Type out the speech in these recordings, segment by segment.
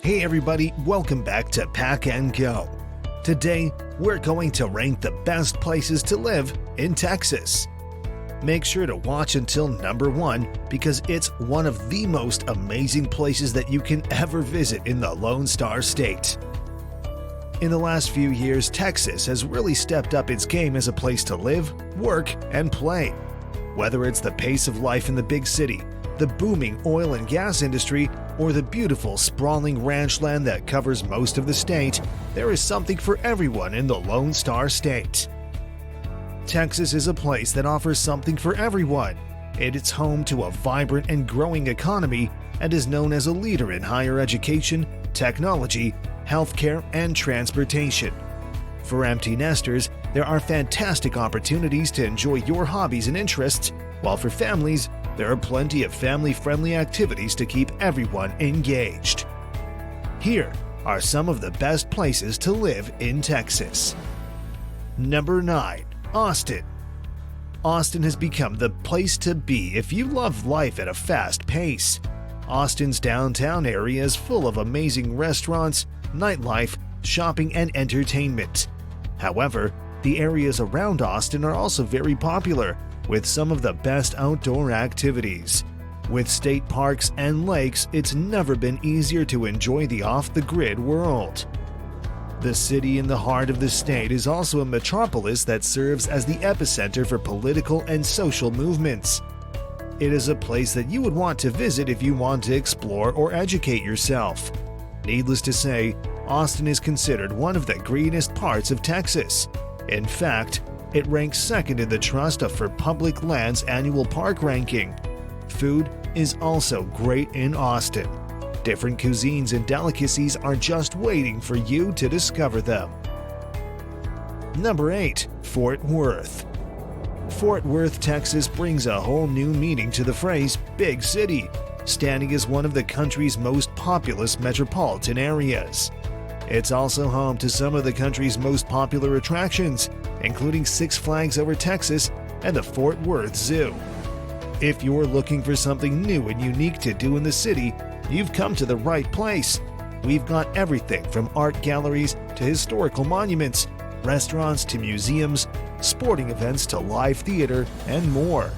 Hey everybody, welcome back to Pack and Go. Today, we're going to rank the best places to live in Texas. Make sure to watch until number 1 because it's one of the most amazing places that you can ever visit in the Lone Star State. In the last few years, Texas has really stepped up its game as a place to live, work, and play. Whether it's the pace of life in the big city, the booming oil and gas industry, or the beautiful sprawling ranch land that covers most of the state, there is something for everyone in the Lone Star State. Texas is a place that offers something for everyone. It's home to a vibrant and growing economy and is known as a leader in higher education, technology, healthcare, and transportation. For empty nesters, there are fantastic opportunities to enjoy your hobbies and interests, while for families, there are plenty of family-friendly activities to keep everyone engaged. Here are some of the best places to live in Texas. Number 9. Austin. Austin has become the place to be if you love life at a fast pace. Austin's downtown area is full of amazing restaurants, nightlife, shopping, and entertainment. However, the areas around Austin are also very popular, with some of the best outdoor activities. With state parks and lakes, it's never been easier to enjoy the off-the-grid world. The city in the heart of the state is also a metropolis that serves as the epicenter for political and social movements. It is a place that you would want to visit if you want to explore or educate yourself. Needless to say, Austin is considered one of the greenest parts of Texas. In fact, it ranks second in the Trust for Public Lands annual park ranking. Food is also great in Austin. Different cuisines and delicacies are just waiting for you to discover them. Number 8. Fort Worth. Fort Worth, Texas brings a whole new meaning to the phrase big city, standing as one of the country's most populous metropolitan areas. It's also home to some of the country's most popular attractions, including Six Flags Over Texas and the Fort Worth Zoo. If you're looking for something new and unique to do in the city, you've come to the right place. We've got everything from art galleries to historical monuments, restaurants to museums, sporting events to live theater, and more.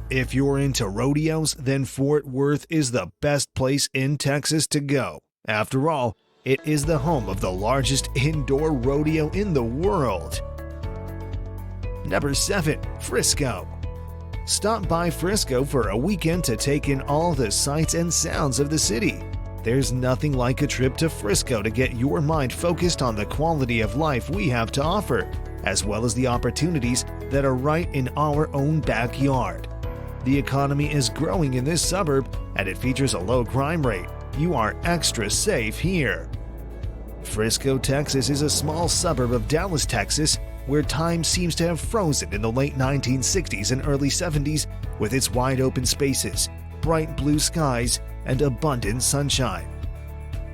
If you're into rodeos, then Fort Worth is the best place in Texas to go. After all, it is the home of the largest indoor rodeo in the world. Number 7. Frisco. Stop by Frisco for a weekend to take in all the sights and sounds of the city. There's nothing like a trip to Frisco to get your mind focused on the quality of life we have to offer, as well as the opportunities that are right in our own backyard. The economy is growing in this suburb, and it features a low crime rate. You are extra safe here. Frisco, Texas is a small suburb of Dallas, Texas, where time seems to have frozen in the late 1960s and early 70s with its wide open spaces, bright blue skies, and abundant sunshine.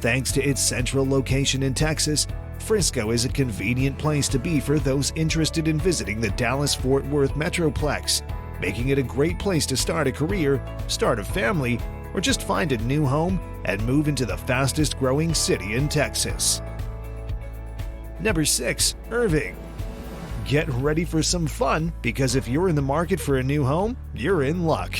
Thanks to its central location in Texas, Frisco is a convenient place to be for those interested in visiting the Dallas-Fort Worth Metroplex, making it a great place to start a career, start a family, or just find a new home and move into the fastest growing city in Texas. Number 6. Irving. Get ready for some fun because if you're in the market for a new home, you're in luck.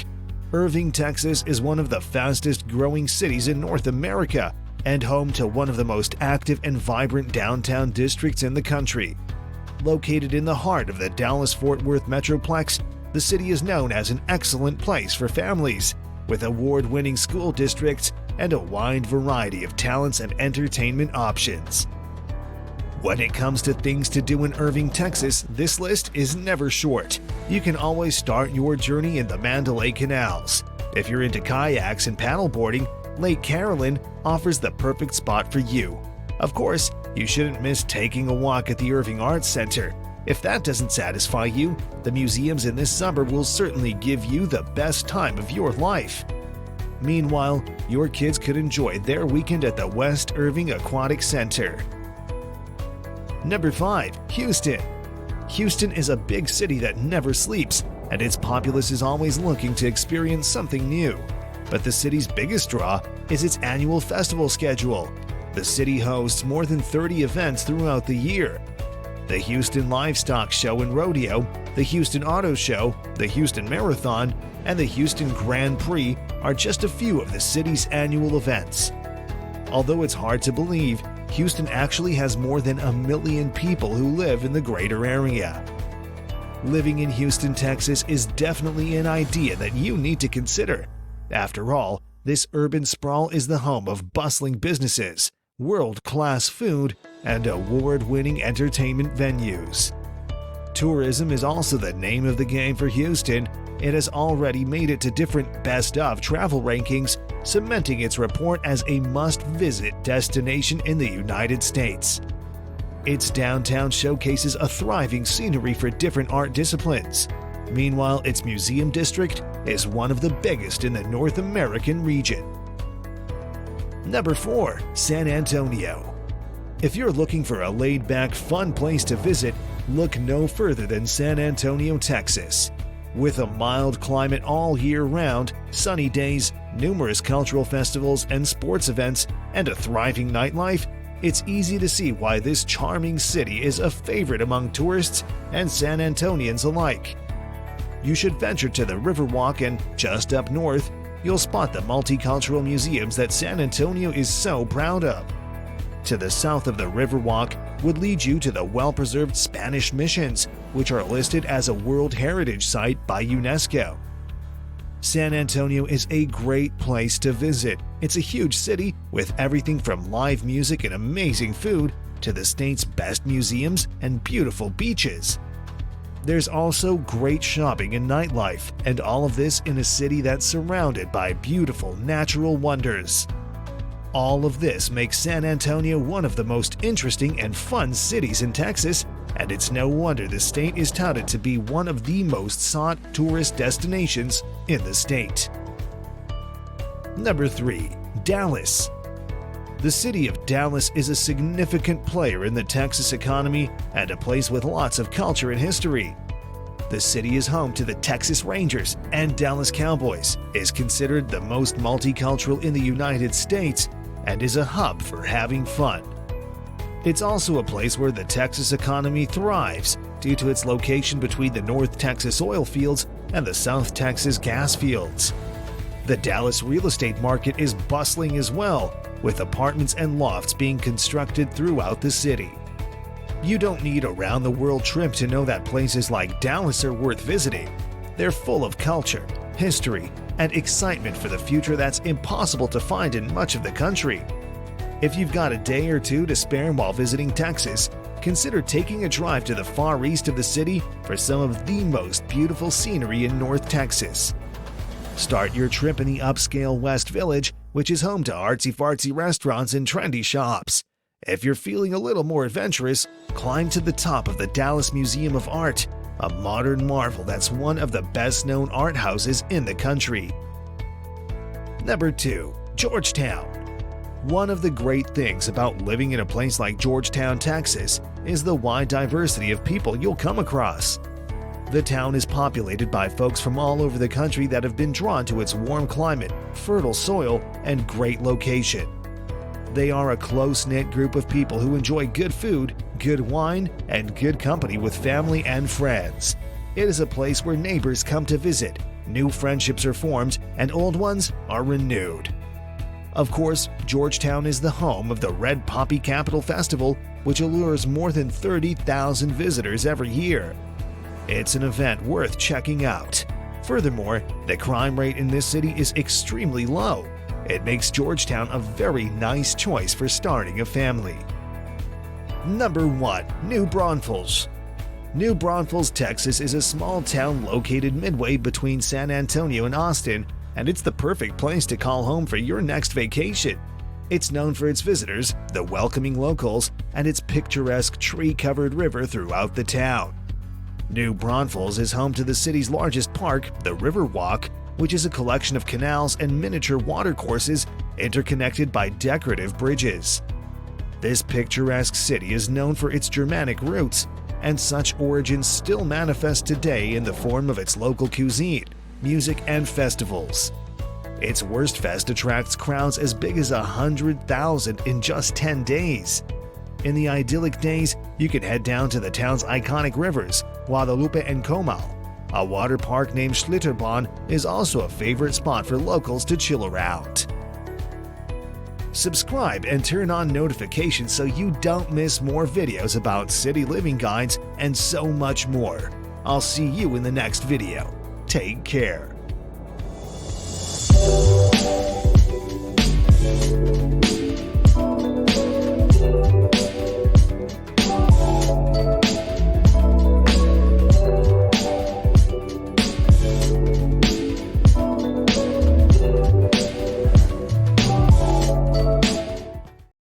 Irving, Texas is one of the fastest growing cities in North America and home to one of the most active and vibrant downtown districts in the country. Located in the heart of the Dallas-Fort Worth Metroplex, the city is known as an excellent place for families, with award-winning school districts and a wide variety of talents and entertainment options. When it comes to things to do in Irving, Texas, this list is never short. You can always start your journey in the Mandalay Canals. If you're into kayaks and paddleboarding, Lake Carolyn offers the perfect spot for you. Of course, you shouldn't miss taking a walk at the Irving Arts Center. If that doesn't satisfy you, the museums in this suburb will certainly give you the best time of your life. Meanwhile, your kids could enjoy their weekend at the West Irving Aquatic Center. Number 5. Houston. Houston is a big city that never sleeps, and its populace is always looking to experience something new. But the city's biggest draw is its annual festival schedule. The city hosts more than 30 events throughout the year. The Houston Livestock Show and Rodeo, the Houston Auto Show, the Houston Marathon, and the Houston Grand Prix are just a few of the city's annual events. Although it's hard to believe, Houston actually has more than 1 million people who live in the greater area. Living in Houston, Texas is definitely an idea that you need to consider. After all, this urban sprawl is the home of bustling businesses, world-class food, and award-winning entertainment venues. Tourism is also the name of the game for Houston. It has already made it to different best-of travel rankings, cementing its report as a must-visit destination in the United States. Its downtown showcases a thriving scenery for different art disciplines. Meanwhile, its museum district is one of the biggest in the North American region. Number 4. San Antonio. If you're looking for a laid-back, fun place to visit, look no further than San Antonio, Texas. With a mild climate all year round, sunny days, numerous cultural festivals and sports events, and a thriving nightlife, it's easy to see why this charming city is a favorite among tourists and San Antonians alike. You should venture to the Riverwalk, and just up north, you'll spot the multicultural museums that San Antonio is so proud of. To the south of the Riverwalk would lead you to the well-preserved Spanish missions, which are listed as a World Heritage Site by UNESCO. San Antonio is a great place to visit. It's a huge city with everything from live music and amazing food to the state's best museums and beautiful beaches. There's also great shopping and nightlife, and all of this in a city that's surrounded by beautiful natural wonders. All of this makes San Antonio one of the most interesting and fun cities in Texas, and it's no wonder the state is touted to be one of the most sought tourist destinations in the state. Number 3. Dallas. The city of Dallas is a significant player in the Texas economy and a place with lots of culture and history. The city is home to the Texas Rangers, and Dallas Cowboys is considered the most multicultural in the United States and is a hub for having fun. It's also a place where the Texas economy thrives due to its location between the North Texas oil fields and the South Texas gas fields. The Dallas real estate market is bustling as well, with apartments and lofts being constructed throughout the city. You don't need a round-the-world trip to know that places like Dallas are worth visiting. They're full of culture, history, and excitement for the future that's impossible to find in much of the country. If you've got a day or two to spare while visiting Texas, consider taking a drive to the far east of the city for some of the most beautiful scenery in North Texas. Start your trip in the upscale West Village, which is home to artsy-fartsy restaurants and trendy shops. If you're feeling a little more adventurous, climb to the top of the Dallas Museum of Art, a modern marvel that's one of the best-known art houses in the country. Number 2. Georgetown. One of the great things about living in a place like Georgetown, Texas, is the wide diversity of people you'll come across. The town is populated by folks from all over the country that have been drawn to its warm climate, fertile soil, and great location. They are a close-knit group of people who enjoy good food, good wine, and good company with family and friends. It is a place where neighbors come to visit, new friendships are formed, and old ones are renewed. Of course, Georgetown is the home of the Red Poppy Capital Festival, which allures more than 30,000 visitors every year. It's an event worth checking out. Furthermore, the crime rate in this city is extremely low. It makes Georgetown a very nice choice for starting a family. Number 1. New Braunfels. New Braunfels, Texas is a small town located midway between San Antonio and Austin, and it's the perfect place to call home for your next vacation. It's known for its visitors, the welcoming locals, and its picturesque tree-covered river throughout the town. New Braunfels is home to the city's largest park, the Riverwalk, which is a collection of canals and miniature watercourses interconnected by decorative bridges. This picturesque city is known for its Germanic roots, and such origins still manifest today in the form of its local cuisine, music, and festivals. Its Wurstfest attracts crowds as big as 100,000 in just 10 days. In the idyllic days, you can head down to the town's iconic rivers, Guadalupe and Comal. A water park named Schlitterbahn is also a favorite spot for locals to chill around. Subscribe and turn on notifications so you don't miss more videos about city living guides and so much more. I'll see you in the next video. Take care.